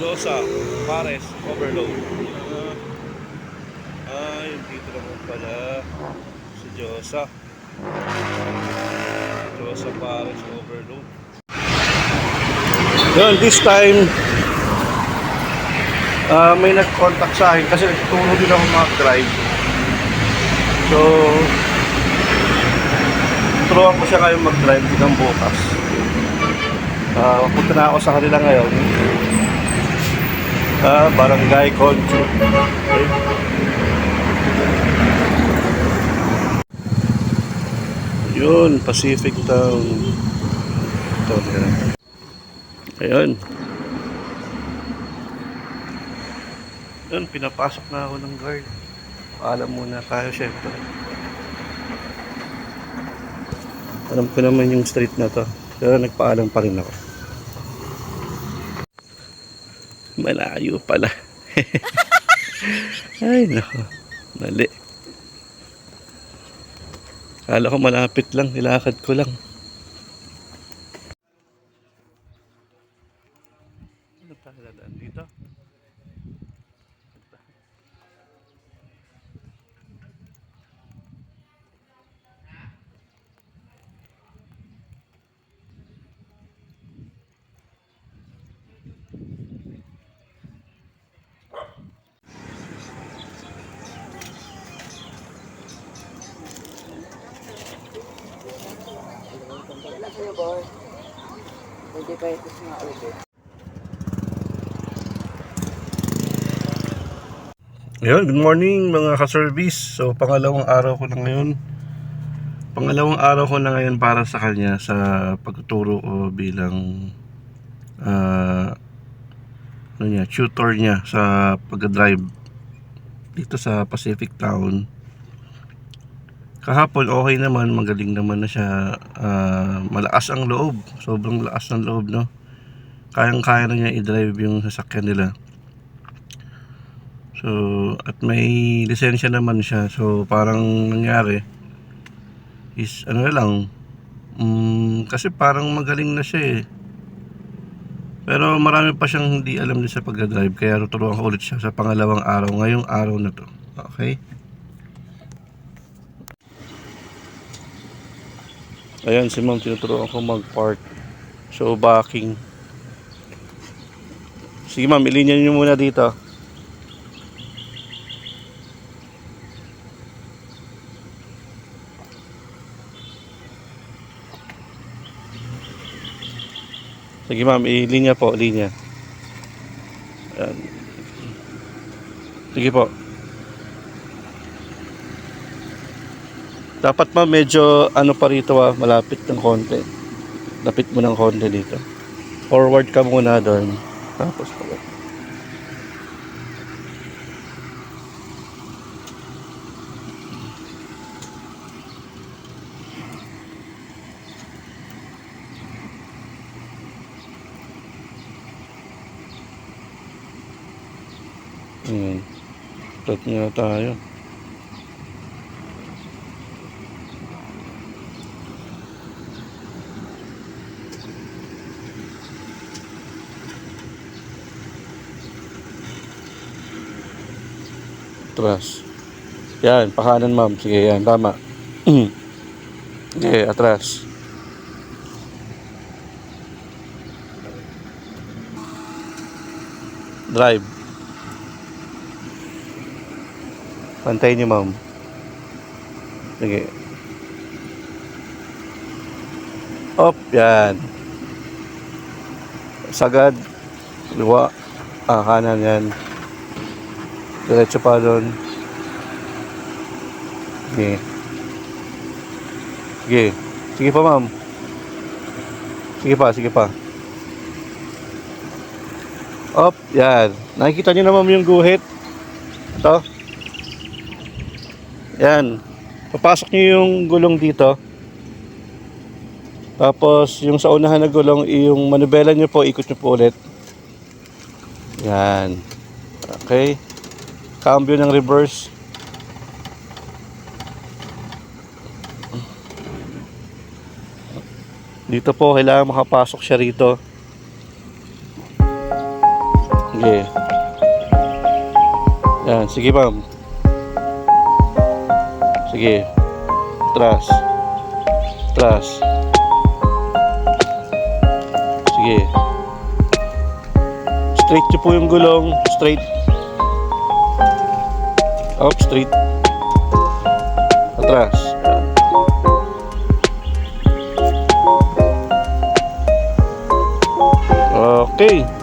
Josa, Pares, overload. Dito naman pala si Josa. Josa, Pares, overload. Yun, this time may nag-contact sa akin kasi nagtuturo din ako mag-drive. So turuan ko siya ngayon mag-drive hanggang bukas. Punta na ako sa kanila ngayon. Barangay Concho. Okay. Yun, Pacific Town. Ito, ayun. Yun, pinapasok na ako ng guard. Paalam muna tayo, syempre. Alam ko naman yung street na to. Pero nagpaalam pa rin ako. Malayo pala. Ay, nako. Mali. Kala ko malapit lang. Nilakad ko lang. Ano tayo dadaan dito? Ayun, good morning mga ka-service. So pangalawang araw ko na ngayon. Para sa kanya sa pagtuturo ko bilang tutor niya sa pag-drive dito sa Pacific Town. Kahapon okay naman, magaling naman na siya. Malakas ang loob, sobrang lakas ng loob, no? Kayang-kaya na niya i-drive yung sasakyan nila. So, at may lisensya naman siya. So, parang nangyari is ano na lang, kasi parang magaling na siya eh. Pero marami pa siyang hindi alam din sa pag-drive, kaya tuturuan ko ulit siya sa pangalawang araw, ngayong araw na to. Okay? Ayan, si ma'am, tinuturuan ko mag-park. So, backing. Sige ma'am, ilinya niyo muna dito. Sige ma'am, ilinya po, linya. Ayan. Sige po. Dapat ma'am, medyo ano pa rito malapit ng konti. Lapit mo ng konti dito. Forward ka muna doon. Tapos pala. Start nga tayo. Atras. Yan, pakanan ma'am. Sige, yan, tama. Sige, atras. Drive. Pantayin niyo ma'am. Sige. Op, yan. Sagad. Liwa. Kanan yan. Diretso pa doon. Sige. Sige. Sige pa ma'am. Sige pa. Op, yan. Nakikita niyo na ma'am yung guhit. Ito. Yan. Papasok niyo yung gulong dito. Tapos yung sa unahan na gulong, yung manubela niyo po, ikot niyo po ulit. Yan. Okay. Cambio ng reverse. Dito po kailangan makapasok siya rito. Sige. Yan, sige ma'am. Sige. Atras. Atras. Sige. Straight nyo po yung gulong. Straight. Up, straight. Atras. Okay.